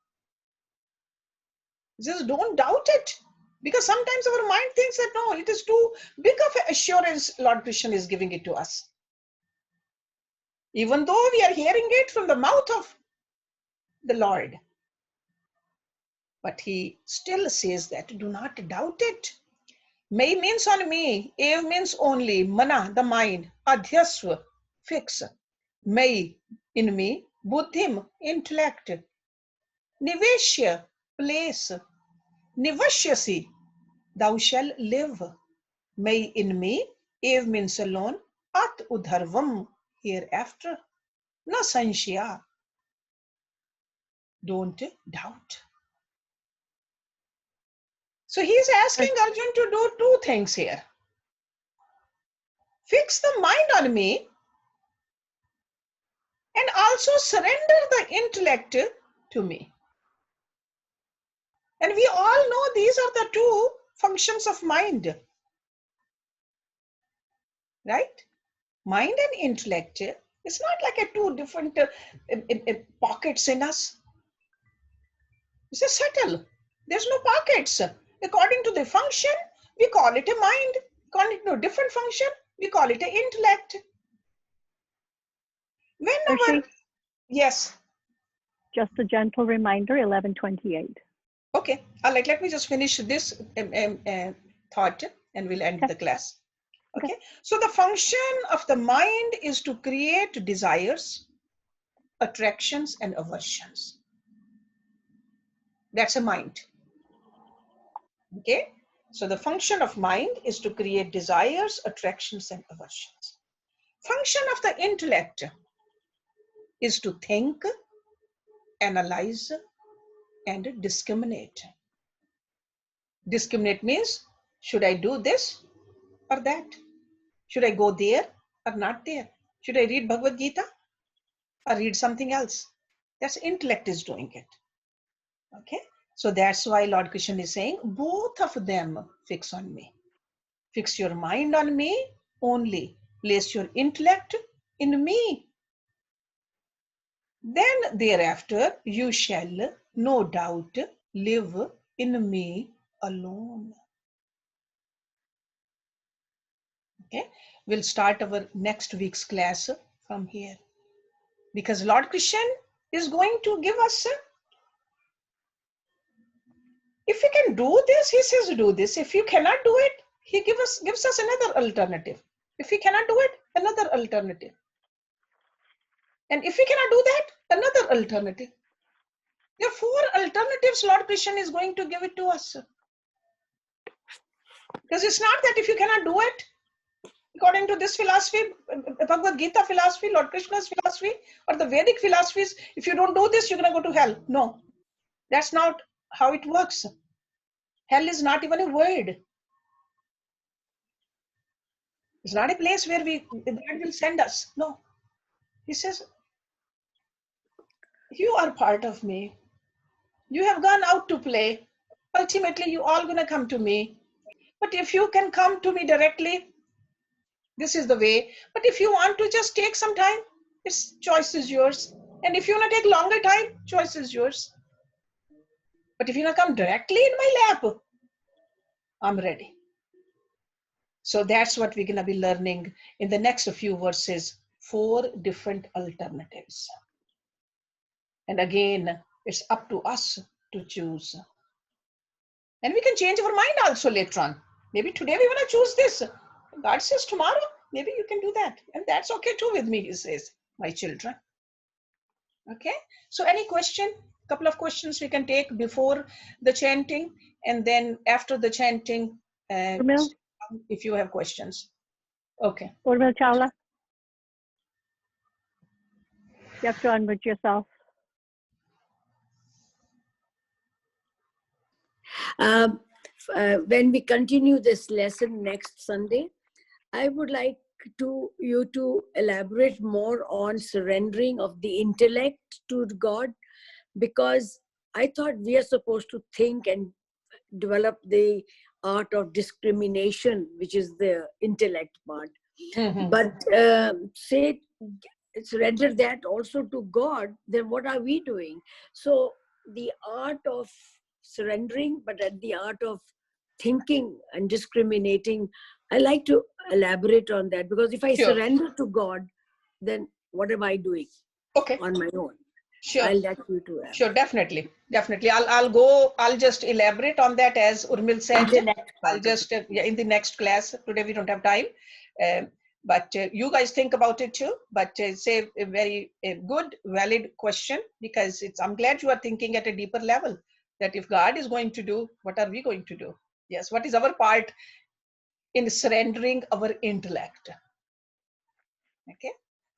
Just don't doubt it. Because sometimes our mind thinks that no, it is too big of an assurance Lord Krishna is giving it to us. Even though we are hearing it from the mouth of the Lord. But he still says that do not doubt it. May means on me, Ev means only, mana, the mind, adhyasva, fix, may, in me, buddhim, intellect, niveshya, place, nivashyasi, thou shall live. May in me, Ev means alone, at udharvam, hereafter, na sanshya, don't doubt. So he is asking Arjun to do two things here. Fix the mind on me and also surrender the intellect to me. And we all know these are the two functions of mind. Right? Mind and intellect. It's not like a two different pockets in us. It's a subtle. There's no pockets. According to the function, we call it a mind. According to a different function, we call it an intellect. Whenever, yes. Just a gentle reminder, 11:28. Okay, let me just finish this thought and we'll end the class. Okay, so the function of the mind is to create desires, attractions, and aversions. That's a mind. Okay, so the function of mind is to create desires, attractions, and aversions. Function of the intellect is to think, analyze, and discriminate. Discriminate means, should I do this or that? Should I go there or not there? Should I read Bhagavad Gita or read something else? That's intellect is doing it. Okay, so that's why Lord Krishna is saying, both of them fix on me. Fix your mind on me only. Place your intellect in me. Then thereafter you shall no doubt live in me alone. Okay, we'll start our next week's class from here, because Lord Krishna is going to give us, if we can do this, he says do this. If you cannot do it, he gives us another alternative. If we cannot do it, another alternative. And if we cannot do that, another alternative. There are 4 alternatives Lord Krishna is going to give it to us. Because it's not that if you cannot do it, according to this philosophy, Bhagavad Gita philosophy, Lord Krishna's philosophy, or the Vedic philosophies, if you don't do this, you're going to go to hell. No, that's not how it works. Hell is not even a word. It's not a place where God will send us. No. He says, you are part of me. You have gone out to play. Ultimately, you all going to come to me. But if you can come to me directly, this is the way. But if you want to just take some time, it's choice is yours. And if you want to take longer time, choice is yours. But if you want to come directly in my lap, I'm ready. So that's what we're going to be learning in the next few verses, 4 different alternatives. And again, it's up to us to choose. And we can change our mind also later on. Maybe today we want to choose this. God says tomorrow, maybe you can do that. And that's okay too with me, he says, my children. Okay, so any question? Couple of questions we can take before the chanting, and then after the chanting, if you have questions. Okay. Urmil Chawla, you have to unmute yourself. When we continue this lesson next Sunday, I would like you to elaborate more on surrendering of the intellect to God, because I thought we are supposed to think and develop the art of discrimination, which is the intellect part. Mm-hmm. But say surrender that also to God, then what are we doing? So the art of surrendering, but at the art of thinking and discriminating, I like to elaborate on that, because if I surrender to God, then what am I doing on my own? Sure. I'll let you to Sure, definitely. I'll just elaborate on that, as Urmil said. I'll just, in the next class. Today we don't have time. But you guys think about it too. But it's a very good, valid question, because I'm glad you are thinking at a deeper level, that if God is going to do, what are we going to do? Yes, what is our part in surrendering our intellect? Okay.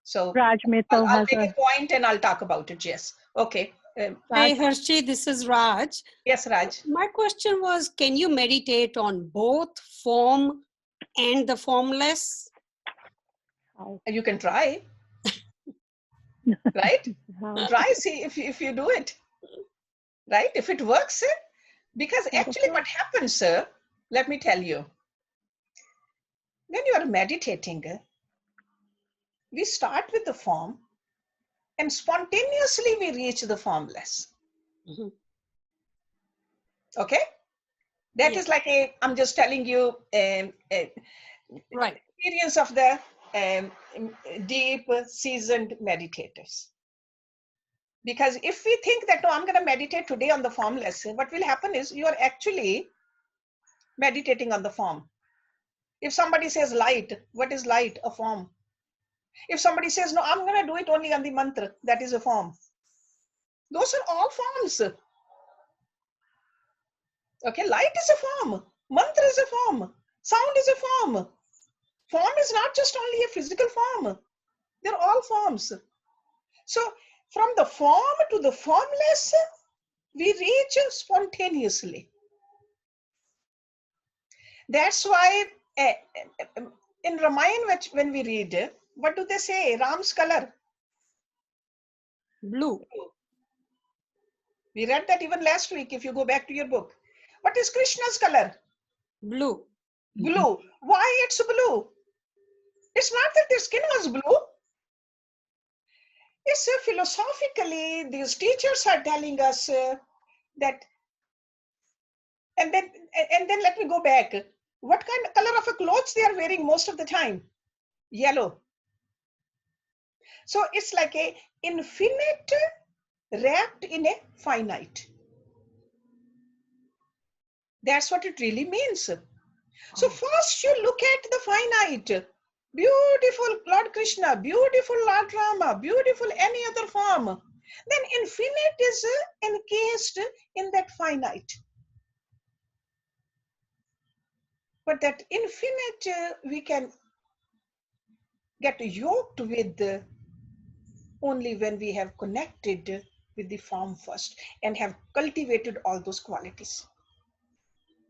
So Raj Mittal I'll make a point and I'll talk about it. Yes. Okay. Hey, Hershey, this is Raj. Yes, Raj. My question was, can you meditate on both form and the formless? You can try. Right? Try, see if you do it. Right? If it works. Because actually what happens, sir, let me tell you. When you are meditating, we start with the form and spontaneously we reach the formless. Mm-hmm. Okay? That is like I'm just telling you right. Experience of the deep, seasoned meditators. Because if we think that, no, I'm going to meditate today on the formless, what will happen is you are actually meditating on the form. If somebody says light, what is light? A form. If somebody says, no, I'm going to do it only on the mantra, that is a form. Those are all forms. Okay, light is a form. Mantra is a form. Sound is a form. Form is not just only a physical form. They're all forms. So from the form to the formless, we reach spontaneously. That's why in Ramayana, when we read, what do they say? Ram's color? Blue. We read that even last week, if you go back to your book. What is Krishna's color? Blue. Blue. Why it's blue? It's not that their skin was blue. It's philosophically, these teachers are telling us that, and then let me go back. What kind of color of a clothes they are wearing most of the time? Yellow. So it's like a infinite wrapped in a finite. That's what it really means. So first you look at the finite. Beautiful Lord Krishna, beautiful Lord Rama, beautiful any other form. Then infinite is encased in that finite. But that infinite we can get yoked with only when we have connected with the form first and have cultivated all those qualities.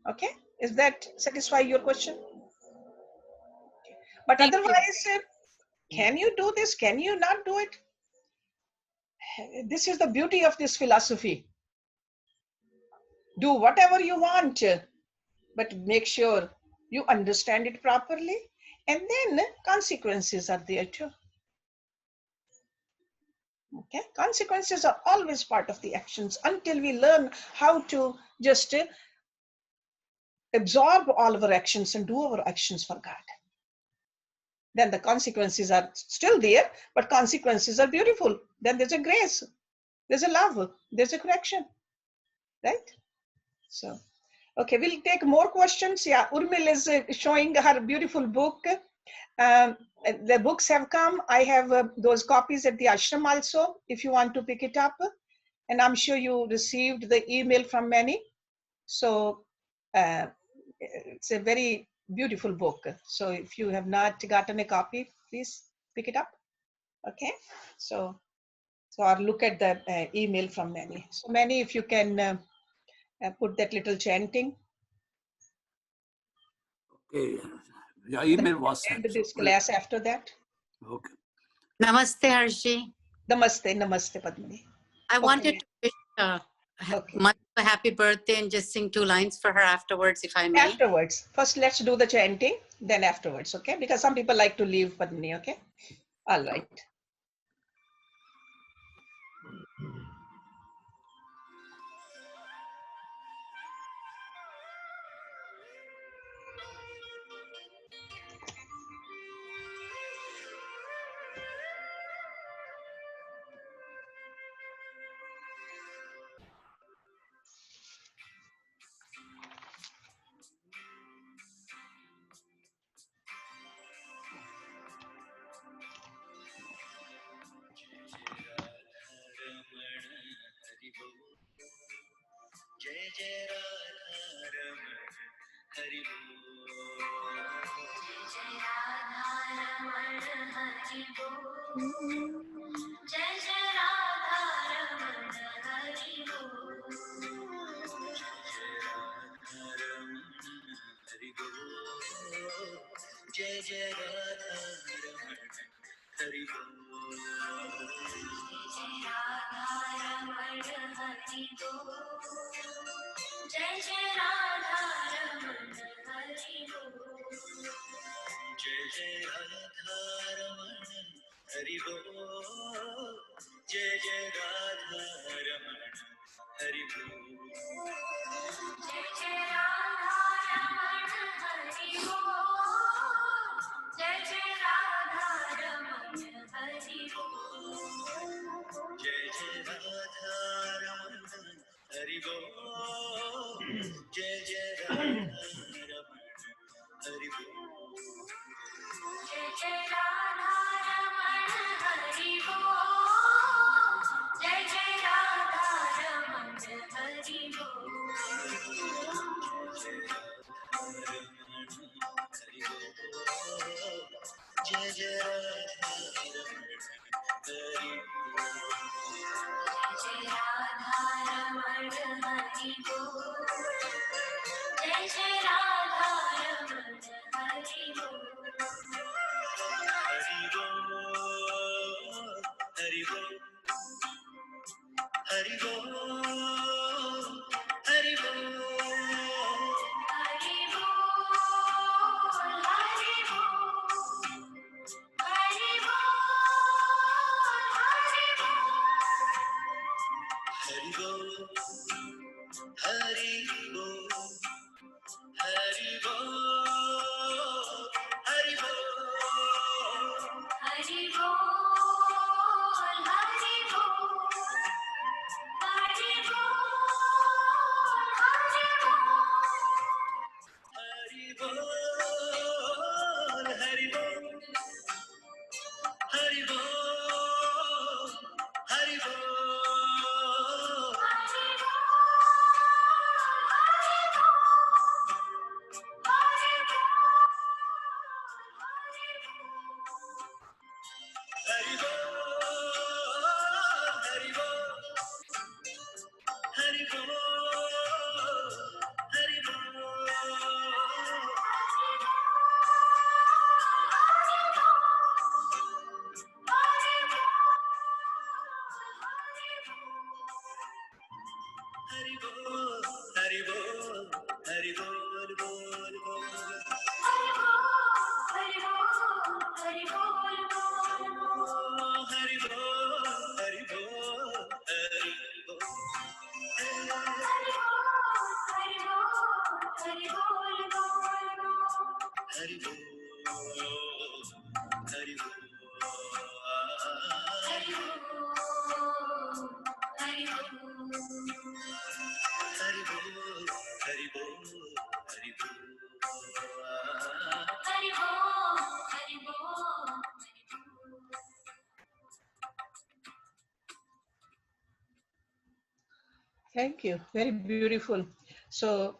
Okay, is that satisfy your question? But Thank you. otherwise, can you do this? Can you not do it? This is the beauty of this philosophy. Do whatever you want, but make sure you understand it properly, and then consequences are there too. Okay, consequences are always part of the actions until we learn how to just absorb all of our actions and do our actions for God. Then the consequences are still there, but consequences are beautiful. Then there's a grace, there's a love, there's a correction, right? So, okay, we'll take more questions. Yeah, Urmil is showing her beautiful book. The books have come. I have those copies at the ashram also, if you want to pick it up. And I'm sure you received the email from many. So it's a very beautiful book. So if you have not gotten a copy, please pick it up. Okay, so or look at the email from many. So many, if you can put that little chanting. Okay. Yeah, email was End sent. this class after that. Okay. Namaste, Hershi. Namaste, namaste, Padmini. I Okay. wanted to wish Okay. Mother a happy birthday and just sing 2 lines for her afterwards, if I may. Afterwards, first let's do the chanting, then afterwards, okay? Because some people like to leave Padmini, okay? All right. जय जय राधा रमण हरि बोल जय जय राधा रमण हरि बोल जय जय राधा रमण हरि बोल जय जय राधा रमण हरि बोल जय जय राधा रमण हरि बोल जय जय राधा रमण हरि बोल जय जय राधा रमण हरि बोल जय जय राधा रमण हरि बोल जय जय राधा रमण हरि बोल जय जय राधा रमण हरि बोल जय जय राधा रमण हरि बोल जय जय राधा रमण हरि बोल हरि बोल हरि बोल हरि बोल हरि बोल Hari Thank you. Very beautiful. So